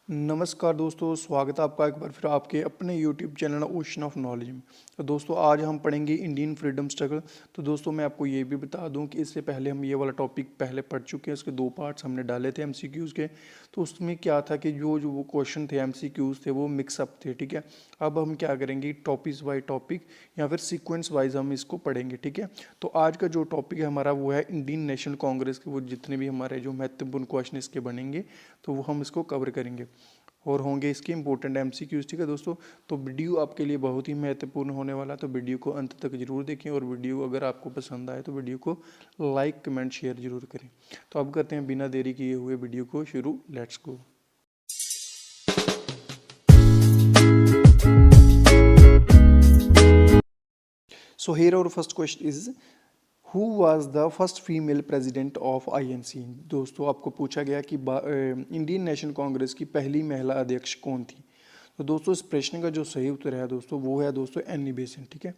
नमस्कार दोस्तों, स्वागत है आपका एक बार फिर आपके अपने YouTube channel ocean of knowledge में। तो दोस्तों आज हम पढ़ेंगे इंडियन फ्रीडम स्ट्रगल। तो दोस्तों मैं आपको ये भी बता दूं कि इससे पहले हम ये वाला टॉपिक पहले पढ़ चुके हैं। इसके 2 पार्ट्स हमने डाले थे एमसीक्यूज़ के। तो उसमें क्या था कि जो वो क्वेश्चन थे एमसीक्यूज़ थे वो मिक्सअप थे, ठीक है। अब हम क्या करेंगे, टॉपिक बाई टॉपिक या फिर सीक्वेंस वाइज हम इसको पढ़ेंगे, ठीक है। तो आज का जो टॉपिक है हमारा वो है इंडियन नेशनल कांग्रेस के वो जितने भी हमारे जो महत्वपूर्ण क्वेश्चन इसके बनेंगे तो वो हम इसको कवर करेंगे और होंगे इसके इंपॉर्टेंट एमसीक्यूज, ठीक है दोस्तों। तो वीडियो आपके लिए बहुत ही महत्वपूर्ण होने वाला है, तो वीडियो को अंत तक जरूर देखें और वीडियो अगर आपको पसंद आए तो वीडियो को लाइक कमेंट शेयर जरूर करें। तो अब करते हैं बिना देरी किए हुए वीडियो को शुरू, let's go. So here our first question is who was the first female president of INC. दोस्तों आपको पूछा गया कि इंडियन नेशनल कांग्रेस की पहली महिला अध्यक्ष कौन थी। तो दोस्तों इस प्रश्न का जो सही उत्तर है दोस्तों वो है दोस्तों एनी बेसेंट, ठीक है।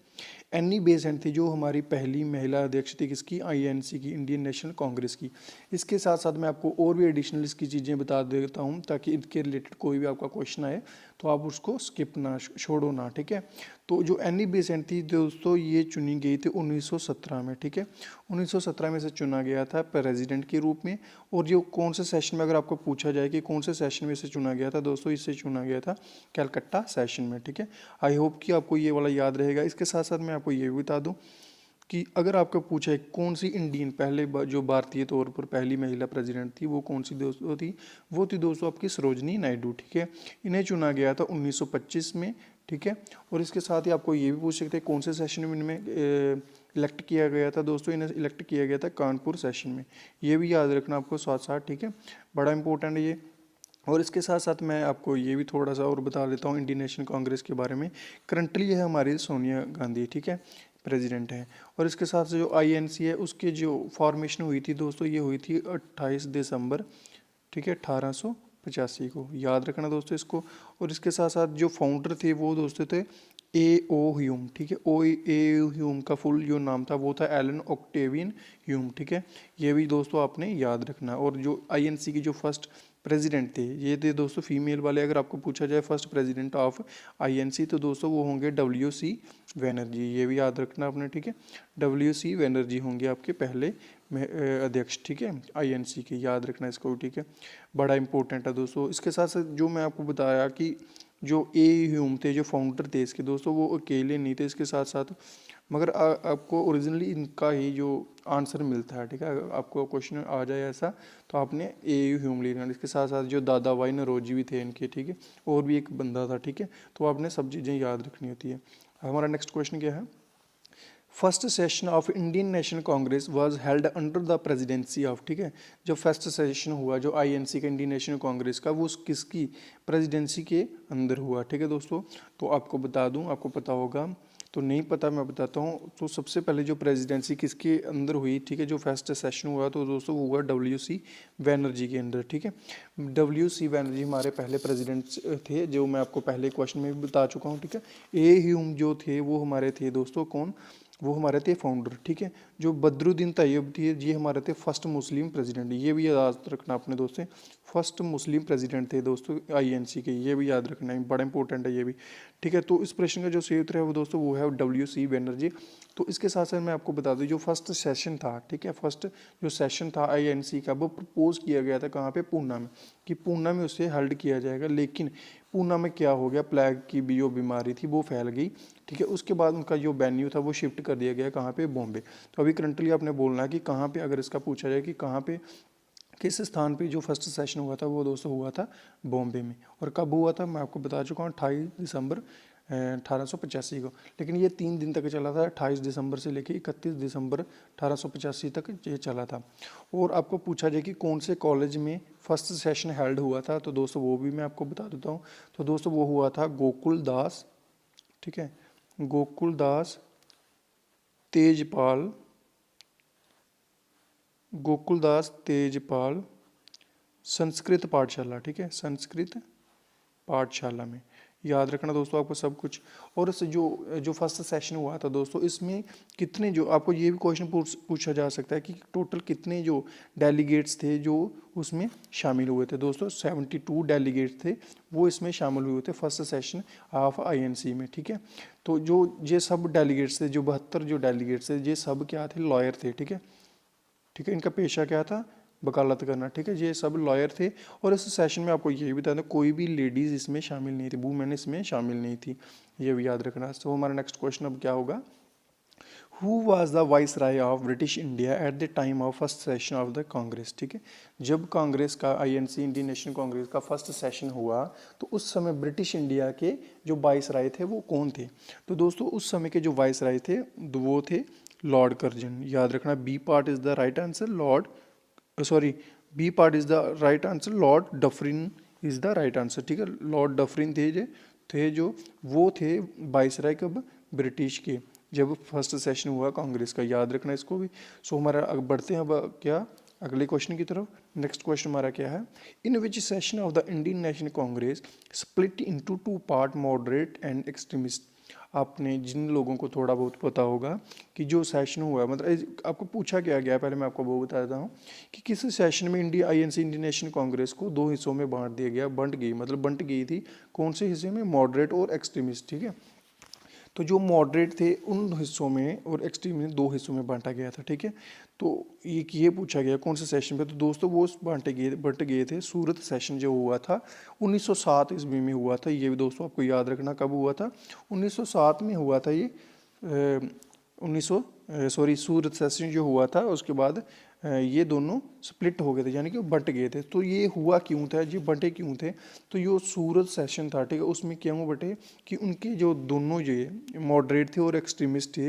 एनी बेसेंट थी जो हमारी पहली महिला अध्यक्ष थी किसकी, आईएनसी की, इंडियन नेशनल कांग्रेस की। इसके साथ साथ मैं आपको और भी एडिशनल इसकी चीज़ें बता देता हूँ ताकि इनके रिलेटेड कोई भी आपका क्वेश्चन आए तो आप उसको स्किप ना छोड़ो ना, ठीक है। तो जो एनी बेसेंट थी दोस्तों ये चुनी गई थी 1917 में, ठीक है। 1917 में से चुना गया था प्रेसिडेंट के रूप में। और जो कौन से सेशन में अगर आपको पूछा जाए कि कौन से सेशन में से चुना गया था दोस्तों, इससे चुना गया था कलकत्ता सेशन में, ठीक है। आई होप कि आपको ये वाला याद रहेगा। इसके साथ साथ मैं आपको ये भी बता दूं कि अगर आपको पूछा है कौन सी इंडियन पहले जो भारतीय तौर पर पहली महिला प्रेसिडेंट थी वो कौन सी दोस्तों थी, वो थी दोस्तों आपकी सरोजनी नायडू, ठीक है। इन्हें चुना गया था 1925 में, ठीक है। और इसके साथ ही आपको ये भी पूछ सकते हैं कौन से सेशन में इनमें इलेक्ट किया गया था दोस्तों, इन्हें इलेक्ट किया गया था कानपुर सेशन में। ये भी याद रखना आपको साथ साथ, ठीक है, बड़ा इंपॉर्टेंट है ये। और इसके साथ साथ मैं आपको ये भी थोड़ा सा और बता देता हूँ इंडियन नेशनल कांग्रेस के बारे में। करंटली है हमारी सोनिया गांधी, ठीक है, प्रेसिडेंट है। और इसके साथ से जो आईएनसी है उसके जो फॉर्मेशन हुई थी दोस्तों ये हुई थी 28 दिसंबर, ठीक है, 1885 को, याद रखना दोस्तों इसको। और इसके साथ साथ जो फाउंडर थे वो दोस्तों थे ए ओ ह्यूम, ठीक है। ओ ए ह्यूम का फुल जो नाम था वो था एलन ऑक्टेवियन ह्यूम, ठीक है। ये भी दोस्तों आपने याद रखना। और जो आईएनसी की जो फर्स्ट प्रेसिडेंट थे ये थे दोस्तों फीमेल वाले। अगर आपको पूछा जाए फर्स्ट प्रेसिडेंट ऑफ आईएनसी तो दोस्तों वो होंगे डब्ल्यू सी बनर्जी, ये भी याद रखना आपने, ठीक है। डब्ल्यू सी बनर्जी होंगे आपके पहले अध्यक्ष, ठीक है, आईएनसी के, याद रखना इसको, ठीक है, बड़ा इंपॉर्टेंट है दोस्तों। इसके साथ साथ जो मैं आपको बताया कि जो ए ह्यूम थे जो फाउंडर थे इसके दोस्तों वो अकेले नहीं थे, इसके साथ साथ मगर आपको ओरिजिनली इनका ही जो आंसर मिलता है, ठीक है। अगर आपको क्वेश्चन आ जाए ऐसा तो आपने ए ह्यूम लेना। इसके साथ साथ जो दादा भाई नौरोजी भी थे इनके, ठीक है, और भी एक बंदा था, ठीक है। तो आपने सब चीज़ें याद रखनी होती है। हमारा नेक्स्ट क्वेश्चन क्या है, first session of Indian National Congress was held under the presidency of, ठीक है। जो फर्स्ट सेशन हुआ जो आईएनसी का इंडियन नेशनल कांग्रेस का वो किसकी प्रेसिडेंसी के अंदर हुआ, ठीक है दोस्तों। तो आपको बता दूं, आपको पता होगा तो नहीं पता मैं बताता हूँ। तो सबसे पहले जो प्रेसिडेंसी किसके अंदर हुई, ठीक है, जो फर्स्ट सेशन हुआ तो दोस्तों वो हुआ डब्ल्यू सी बनर्जी के अंदर, ठीक है। डब्ल्यू सी बनर्जी हमारे पहले प्रेसिडेंट थे जो मैं आपको पहले क्वेश्चन में भी बता चुका हूँ, ठीक है। ए ह्यूम जो थे वो हमारे थे दोस्तों कौन, वो हमारे थे फाउंडर, ठीक है। जो बदरुद्दीन तैयब थे ये हमारे थे फर्स्ट मुस्लिम प्रेसिडेंट, ये भी याद रखना अपने दोस्तों, फर्स्ट मुस्लिम प्रेसिडेंट थे दोस्तों आईएनसी के, ये भी याद रखना है, बड़ा इंपॉर्टेंट है ये भी, ठीक है। तो इस प्रश्न का जो सही उत्तर है वो दोस्तों वो है डब्ल्यू सी बनर्जी। तो इसके साथ साथ मैं आपको बता दूं जो फर्स्ट सेशन था, ठीक है, फर्स्ट जो सेशन था आईएनसी का वो प्रपोज किया गया था कहाँ पे, पूना में, कि पूना में उसे हेल्ड किया जाएगा। लेकिन पूना में क्या हो गया, प्लेग की भी जो बीमारी थी वो फैल गई, ठीक है। उसके बाद उनका जो वेन्यू था वो शिफ्ट कर दिया गया कहाँ पे, बॉम्बे। तो अभी करंटली आपने बोलना है कि कहाँ पे, अगर इसका पूछा जाए कि कहाँ पे किस स्थान पे जो फर्स्ट सेशन हुआ था वो दोस्तों हुआ था बॉम्बे में। और कब हुआ था मैं आपको बता चुका हूँ 28 दिसंबर 1885 को। लेकिन ये 3 दिन तक चला था, 28 दिसंबर से लेकर 31 दिसंबर 1885 तक ये चला था। और आपको पूछा जाए कि कौन से कॉलेज में फर्स्ट सेशन हेल्ड हुआ था तो दोस्तों वो भी मैं आपको बता देता हूँ। तो दोस्तों वो हुआ था गोकुल दास, ठीक है, गोकुल दास तेजपाल, गोकुलदास तेजपाल संस्कृत पाठशाला, ठीक है, संस्कृत पाठशाला में, याद रखना दोस्तों आपको सब कुछ। और इस जो जो फर्स्ट सेशन हुआ था दोस्तों, इसमें कितने, जो आपको ये भी क्वेश्चन पूछा जा सकता है कि टोटल कितने जो डेलीगेट्स थे जो उसमें शामिल हुए थे दोस्तों। 72 डेलीगेट्स थे वो इसमें शामिल हुए थे फर्स्ट सेशन ऑफ आईएनसी में, ठीक है। तो जो ये सब डेलीगेट्स थे, जो 72 जो डेलीगेट्स थे, ये सब क्या थे, लॉयर थे, ठीक है। ठीक है, इनका पेशा क्या था, वकालत करना, ठीक है। ये सब लॉयर थे। और इस सेशन में आपको ये भी बता दें, कोई भी लेडीज़ इसमें शामिल नहीं थी, वुमेन इसमें शामिल नहीं थी, ये भी याद रखना। तो हमारा नेक्स्ट क्वेश्चन अब क्या होगा, who was the viceroy of British India at the time of first session of the Congress, ठीक है। जब कांग्रेस का, आईएनसी इंडियन नेशनल कांग्रेस का फर्स्ट सेशन हुआ, तो उस समय ब्रिटिश इंडिया के जो वाइस राय थे वो कौन थे। तो दोस्तों उस समय के जो वाइस राय थे वो थे लॉर्ड कर्जन, याद रखना। B part is the right answer, B part is the right answer, Lord Dufferin is the right answer, ठीक है। लॉर्ड डफरिन थे जो वो थे वाइसराय कब, ब्रिटिश के, जब फर्स्ट सेशन हुआ कांग्रेस का, याद रखना इसको भी। सो हमारा अब बढ़ते हैं अब क्या, अगले क्वेश्चन की तरफ। नेक्स्ट क्वेश्चन हमारा क्या है, in which session of the Indian National Congress split into two part, moderate and extremist. आपने जिन लोगों को थोड़ा बहुत पता होगा कि जो सेशन हुआ है, मतलब आपको पूछा क्या गया है, पहले मैं आपको वो बता देता हूँ कि किस सेशन में India INC Indian National Congress को दो हिस्सों में बांट दिया गया, बंट गई थी। कौन से हिस्से में, मॉडरेट और एक्सट्रीमिस्ट, ठीक है। तो जो मॉडरेट थे उन हिस्सों में और एक्सट्रीम में दो हिस्सों में बांटा गया था, ठीक है। तो ये पूछा गया कौन से सेशन पे, तो दोस्तों वो बंट गए थे सूरत सेशन जो हुआ था 1907 ईस्वी में हुआ था। ये भी दोस्तों आपको याद रखना कब हुआ था, 1907 में हुआ था ये। 1900 सूरत सेशन जो हुआ था, उसके बाद ये दोनों स्प्लिट हो गए थे, यानी कि बंट गए थे। तो ये हुआ क्यों था, ये बंटे क्यों थे, तो ये सूरत सेशन था, ठीक है। उसमें क्यों बटे कि उनके जो दोनों ये मॉडरेट थे और एक्सट्रीमिस्ट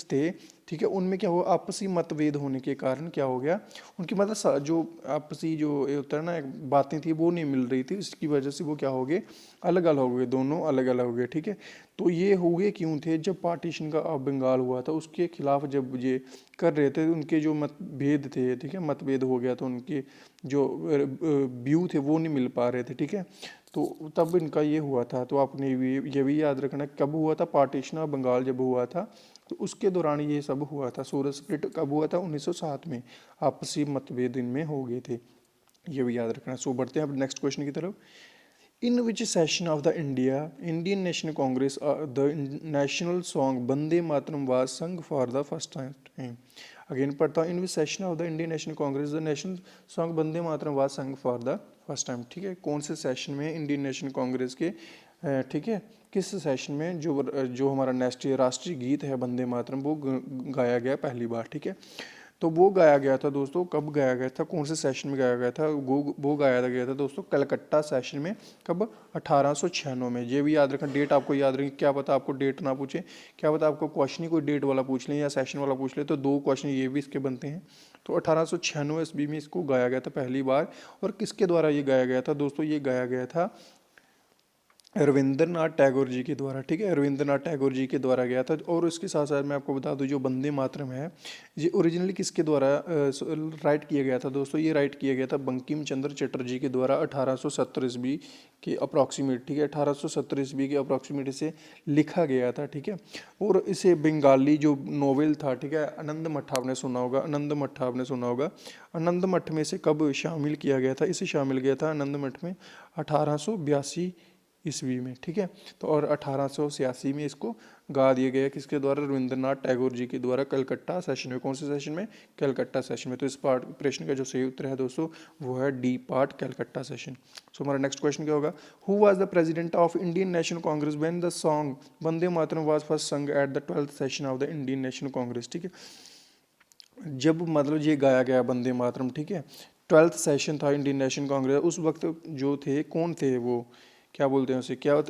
थे, ठीक है, उनमें क्या हुआ, आपसी मतभेद होने के कारण क्या हो गया, उनकी मतलब जो आपसी जो ये होता है ना बातें थी वो नहीं मिल रही थी, इसकी वजह से वो क्या हो गए, अलग अलग हो गए, दोनों अलग अलग हो गए, ठीक है। तो ये हुए क्यों थे, जब पार्टीशन का बंगाल हुआ था उसके खिलाफ जब ये कर रहे थे, उनके जो मतभेद थे, ठीक है, मतभेद हो गया, तो उनके जो व्यू थे वो नहीं मिल पा रहे थे, ठीक है। तो तब इनका ये हुआ था। तो आपने ये भी याद रखना कब हुआ था, पार्टीशन ऑफ बंगाल जब हुआ था, तो उसके दौरान ये सब हुआ था। सूरत स्प्लिट कब हुआ था, 1907 में, आपसी मतभेद इनमें हो गए थे, ये भी याद रखना। सो बढ़ते हैं अब नेक्स्ट क्वेश्चन की तरफ। In which session of the Indian National Congress the national song Vande Mataram was sung for the first time. Again पढ़ता हूँ, in which session of the Indian National Congress the national song Vande Mataram was sung for the first time, ठीक है। कौन से session में Indian National Congress के, ठीक है, किस सेशन में जो हमारा राष्ट्रीय गीत है वंदे मातरम वो गाया गया पहली बार, ठीक है। तो वो गाया गया था दोस्तों, कब गाया गया था, कौन से सेशन में गाया गया था, वो गाया गया था दोस्तों कलकत्ता सेशन में, कब, 1896 में। ये भी याद रखना, डेट आपको याद रखनी, क्या पता आपको डेट ना पूछे, क्या पता आपको क्वेश्चन ही कोई डेट वाला पूछ ले या सेशन वाला पूछ ले, तो दो क्वेश्चन ये भी इसके बनते हैं। तो 1896 ईस्वी में इसको गाया गया था पहली बार। और किसके द्वारा ये गाया गया था दोस्तों, ये गाया गया था रविंद्रनाथ टैगोर जी के द्वारा, ठीक है, रविंद्रनाथ टैगोर जी के द्वारा गया था। और उसके साथ साथ मैं आपको बता दूं, जो वंदे मातरम है ये ओरिजिनली किसके द्वारा राइट किया गया था दोस्तों, ये राइट किया गया था बंकिम चंद्र चटर्जी के द्वारा 1870 ईस्वी के अप्रॉक्सीमेट, ठीक है, 1870 ईस्वी के अप्रॉक्सीमेट इसे लिखा गया था, ठीक है। और इसे बंगाली जो नॉवेल था, ठीक है, आनंद मठ आपने सुना होगा, आनंद मठ में इसे कब शामिल किया गया था, इसे शामिल किया था आनंद मठ में 1882 ईस्वी में, ठीक है। तो और 1886 में इसको गा दिया गया, किसके द्वारा, रविंद्रनाथ टैगोर जी के द्वारा, कलकत्ता सेशन में। कौन से सेशन में, कलकत्ता सेशन में। तो इस पार्ट प्रश्न का जो सही उत्तर है दोस्तों वो है D part, Calcutta session. So हमारा नेक्स्ट क्वेश्चन क्या होगा, who was the president of Indian National Congress when the song Vande Mataram was first sung at the 12th session of the Indian National Congress, ठीक है। जब मतलब ये गाया गया वंदे मातरम, ठीक है, 12th सेशन था इंडियन नेशनल कांग्रेस, उस वक्त जो थे, कौन थे वो, क्या बोलते हैं उसे, क्या,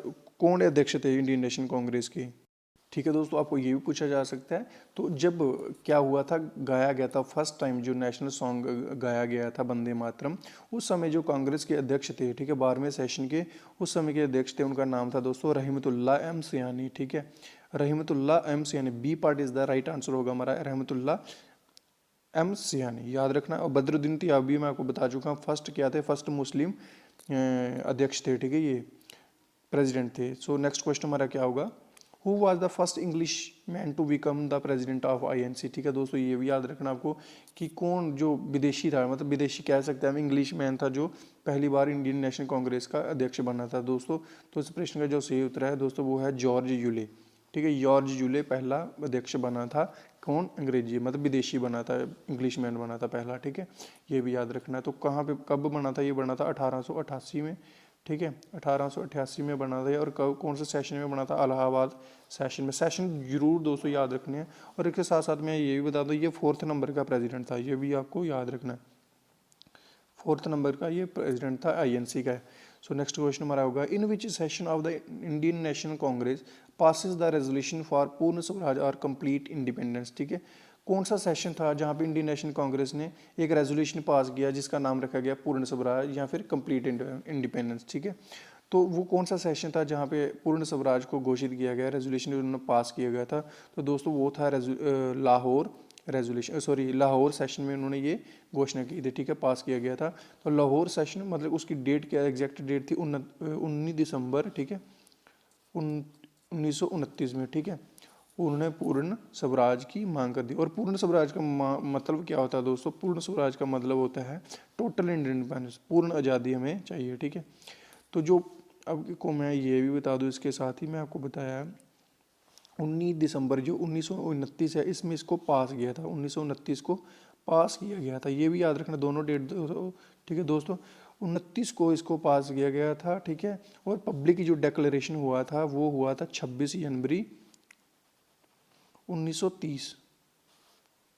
कौन अध्यक्ष थे इंडियन नेशनल कांग्रेस के, ठीक है दोस्तों। आपको ये भी पूछा जा सकता है। तो जब क्या हुआ था, गाया गया था फर्स्ट टाइम जो नेशनल सॉन्ग गाया गया था वंदे मातरम, उस समय जो कांग्रेस के अध्यक्ष थे, ठीक है, 12वें सेशन के उस समय के अध्यक्ष थे, उनका नाम था दोस्तों रहमतुल्लाह एम सियानी, ठीक है, Rahimtulla M Sayani. B part is the right answer होगा हमारा, रहमतुल्लाह एम सियानी, याद रखना। और बदरुद्दीन तियाबी मैं आपको बता चुका हूँ, फर्स्ट क्या थे, फर्स्ट मुस्लिम अध्यक्ष थे, ठीक है, ये प्रेसिडेंट थे। सो नेक्स्ट क्वेश्चन हमारा क्या होगा, who was the first English man to become the president of INC. ठीक है दोस्तों, ये भी याद रखना आपको कि कौन जो विदेशी था, मतलब विदेशी कह सकते हैं हम, इंग्लिश मैन था जो पहली बार इंडियन नेशनल कांग्रेस का अध्यक्ष बना था दोस्तों। तो इस प्रश्न का जो सही उत्तर है दोस्तों वो है जॉर्ज यूले। ठीक है, जॉर्ज यूले पहला अध्यक्ष बना था, कौन, अंग्रेजी मतलब विदेशी बना था, इंग्लिश मैन बना था पहला। ठीक है, ये भी याद रखना है। तो कहाँ पे कब बना था, ये बना था 1888 में। ठीक है, 1888 में बना था। और कब, कौन से सेशन में बना था, इलाहाबाद सेशन में। सेशन जरूर दोस्तों याद रखने हैं। और इसके साथ साथ मैं ये भी बता दूँ, ये 4th नंबर का प्रेसिडेंट था, ये भी आपको याद रखना है। 4th नंबर का ये प्रेसिडेंट था, आईएनसी का है। सो नेक्स्ट क्वेश्चन हमारा होगा, in which session of the Indian National Congress passes the resolution for Purna Swaraj और कंप्लीट इंडिपेंडेंस। ठीक है, कौन सा सेशन था जहाँ पे इंडियन नेशनल कांग्रेस ने एक रेजोल्यूशन पास किया जिसका नाम रखा गया पूर्ण स्वराज या फिर कंप्लीट इंडिपेंडेंस। ठीक है, तो वो कौन सा सेशन था जहाँ पे पूर्ण स्वराज को घोषित किया गया, रेजोल्यूशन उन्होंने पास किया गया था। तो दोस्तों वो था Lahore resolution, sorry Lahore session में उन्होंने ये घोषणा की थी। ठीक है, पास किया गया था। तो लाहौर सेशन मतलब उसकी डेट क्या, एग्जैक्ट डेट थी 19 दिसंबर। ठीक है, 1929 में। ठीक है, उन्होंने पूर्ण स्वराज की मांग कर दी। और पूर्ण स्वराज का मतलब क्या होता है दोस्तों, पूर्ण स्वराज का मतलब होता है टोटल इंडिपेंडेंस, पूर्ण आज़ादी हमें चाहिए। ठीक है, तो जो अब को मैं ये भी बता दूं, इसके साथ ही मैं आपको बताया 19 दिसंबर जो 1929 है, इसमें इसको पास किया था, 1929 को पास किया गया था। ये भी याद रखना दोनों डेट। ठीक है दोस्तों, 29 को इसको पास किया गया था। ठीक है, और पब्लिक की जो डिक्लेरेशन हुआ था वो हुआ था 26 जनवरी 1930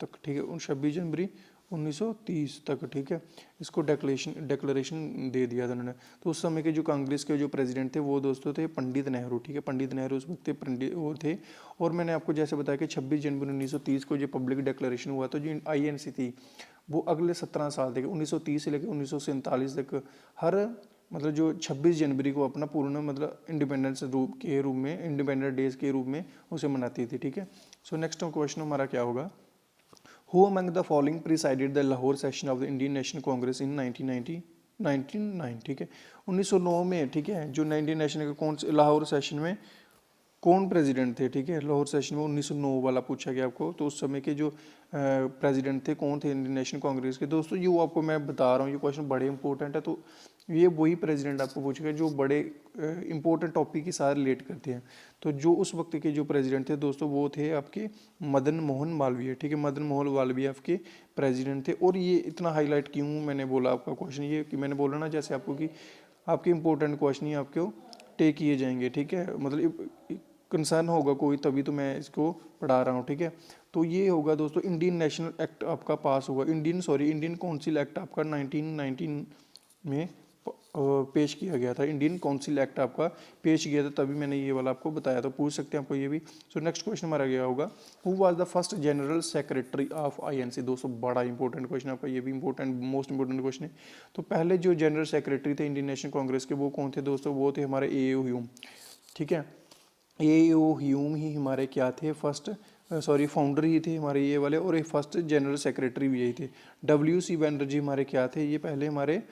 तक। ठीक है, 26 जनवरी 1930 तक। ठीक है, इसको डिक्लेरेशन दे दिया था उन्होंने। तो उस समय के जो कांग्रेस के जो प्रेसिडेंट थे वो दोस्तों थे पंडित नेहरू। ठीक है, पंडित नेहरू उस वक्त पंडित वो थे। और मैंने आपको जैसे बताया कि 26 जनवरी 1930 को जो पब्लिक डिक्लेरेशन हुआ, तो जो आईएनसी थी वो अगले 17 साल तक 1930 से लेकर 1947 तक हर मतलब जो 26 जनवरी को अपना पूर्ण मतलब इंडिपेंडेंस रूप में, इंडिपेंडेंट डेज के रूप में उसे मनाती थी। ठीक है, सो नेक्स्ट क्वेश्चन हमारा क्या होगा, Who among the following presided the Lahore session of the Indian National Congress in 1909। ठीक है, 1909 में। ठीक है, जो इंडियन नेशनल का कौन से लाहौर सेशन में कौन प्रेसिडेंट थे। ठीक है, लाहौर सेशन में 1909 वाला पूछा गया आपको। तो उस समय के जो प्रेसिडेंट थे कौन थे इंडियन नेशनल कांग्रेस के दोस्तों, ये वो आपको मैं बता रहा हूँ, ये क्वेश्चन बड़े इंपॉर्टेंट है। तो ये वही प्रेसिडेंट आपको पूछेगा जो बड़े इंपॉर्टेंट टॉपिक के साथ रिलेट करते हैं। तो जो उस वक्त के जो प्रेसिडेंट थे दोस्तों वो थे आपके मदन मोहन मालवीय। ठीक है, मदन मोहन मालवीय आपके प्रेसिडेंट थे। और ये इतना हाईलाइट क्यों मैंने बोला आपका क्वेश्चन, ये कि मैंने बोला ना जैसे आपको कि आपके इंपॉर्टेंट क्वेश्चन ही आपको टेक किए जाएंगे। ठीक है, मतलब कंसर्न होगा कोई तभी तो मैं इसको पढ़ा रहा हूँ। ठीक है, तो ये होगा दोस्तों इंडियन नेशनल एक्ट आपका पास हुआ, इंडियन काउंसिल एक्ट आपका 1919 में पेश किया गया था। इंडियन काउंसिल एक्ट आपका पेश किया था, तभी मैंने ये वाला आपको बताया। तो पूछ सकते हैं आपको ये भी। सो नेक्स्ट क्वेश्चन हमारा क्या होगा, who was the first general secretary of INC. दोस्तों बड़ा इंपॉर्टेंट क्वेश्चन आपका, ये भी इंपॉर्टेंट, मोस्ट इंपॉर्टेंट क्वेश्चन है। तो पहले जो जनरल सेक्रेटरी थे इंडियन नेशनल कांग्रेस के वो कौन थे दोस्तों, वो थे हमारे ए.ओ. ह्यूम। ठीक है, ए.ओ. ह्यूम ही हमारे क्या थे, फर्स्ट फाउंडर ही थे हमारे ये वाले, और ये फर्स्ट जनरल सेक्रेटरी भी यही थे। डब्ल्यू.सी. बनर्जी हमारे क्या थे, ये पहले हमारे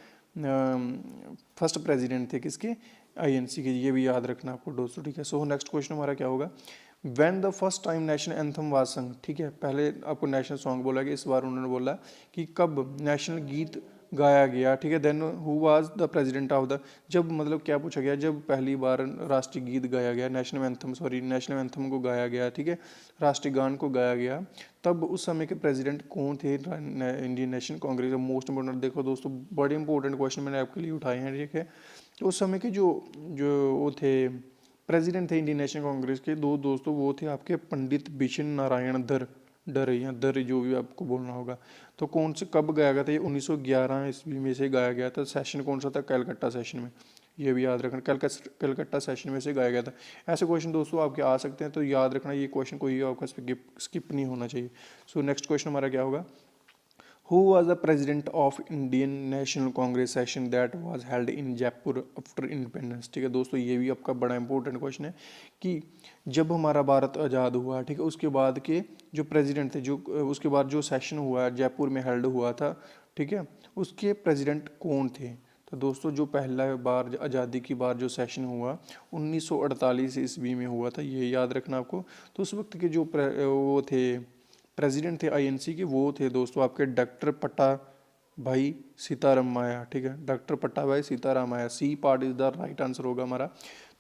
फर्स्ट प्रेसिडेंट थे किसके, आईएनसी के। ये भी याद रखना आपको दोस्तों। ठीक है, सो नेक्स्ट क्वेश्चन हमारा क्या होगा, when the first time national anthem was संग। ठीक है, पहले आपको नेशनल सॉन्ग बोला गया, इस बार उन्होंने बोला कि कब नेशनल गीत गाया गया। ठीक है, then who was the president of the, जब मतलब क्या पूछा गया, जब पहली बार राष्ट्रीय गीत गाया गया, नेशनल एंथम को गाया गया। ठीक है, राष्ट्रीय गान को गाया गया, तब उस समय के प्रेसिडेंट कौन थे Indian National Congress. Most important देखो दोस्तों, बड़े इंपॉर्टेंट क्वेश्चन मैंने आपके लिए उठाए हैं। ठीक है, तो उस समय के जो जो वो थे प्रेसिडेंट थे इंडियन नेशनल कांग्रेस के दो दोस्तों, वो थे आपके पंडित बिशन नारायण डर या दर जो भी आपको बोलना होगा। तो कौन से कब गाया गया था, ये 1911 ईस्वी में से गाया गया था। सेशन कौन सा था, कलकत्ता सेशन में। ये भी याद रखना, कलकत्ता सेशन में से गाया गया था। ऐसे क्वेश्चन दोस्तों आपके आ सकते हैं, तो याद रखना ये क्वेश्चन कोई आपका स्किप नहीं होना चाहिए। सो नेक्स्ट क्वेश्चन हमारा क्या होगा, Who was the president of Indian National Congress session that was held in Jaipur after independence। ठीक है दोस्तों, ये भी आपका बड़ा इंपॉर्टेंट क्वेश्चन है कि जब हमारा भारत आज़ाद हुआ, ठीक है, उसके बाद के जो प्रेसिडेंट थे, जो उसके बाद जो सेशन हुआ जयपुर में हेल्ड हुआ था, ठीक है, उसके प्रेसिडेंट कौन थे। तो दोस्तों जो पहला बार आज़ादी की बार जो सेशन हुआ 1948 ईस्वी में हुआ था, ये याद रखना आपको। तो उस वक्त के जो वो थे प्रेसिडेंट थे आईएनसी के, वो थे दोस्तों आपके डॉक्टर पट्टा भाई सीतारामैया, ठीक है, doctor Pattabhi Sitaramayya. C part is the right answer होगा हमारा।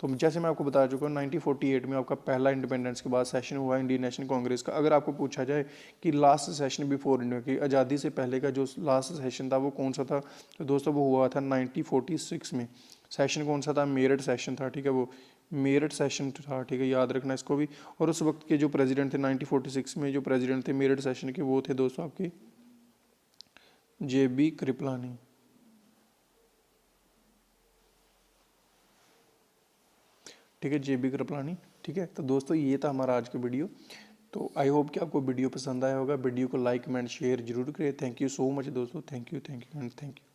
तो जैसे मैं आपको बता चुका हूँ 1948 में आपका पहला इंडिपेंडेंस के बाद सेशन हुआ इंडियन नेशनल कांग्रेस का। अगर आपको पूछा जाए कि लास्ट सेशन बिफोर इंडिया की आज़ादी से पहले का जो लास्ट सेशन था वो कौन सा था, तो दोस्तों वो हुआ था 1946 में। सेशन कौन सा था? मेरठ सेशन था, ठीक है, वो मेरठ सेशन था, ठीक है, याद रखना इसको भी। और उस वक्त के जो प्रेसिडेंट थे 1946 में जो प्रेसिडेंट थे मेरठ सेशन के, वो थे दोस्तों आपके JB कृपलानी। ठीक है, JB कृपलानी। ठीक है, तो दोस्तों ये था हमारा आज का वीडियो। तो आई होप कि आपको वीडियो पसंद आया होगा। वीडियो को लाइक कमेंट शेयर जरूर करें। थैंक यू सो मच दोस्तों, thank you and thank you.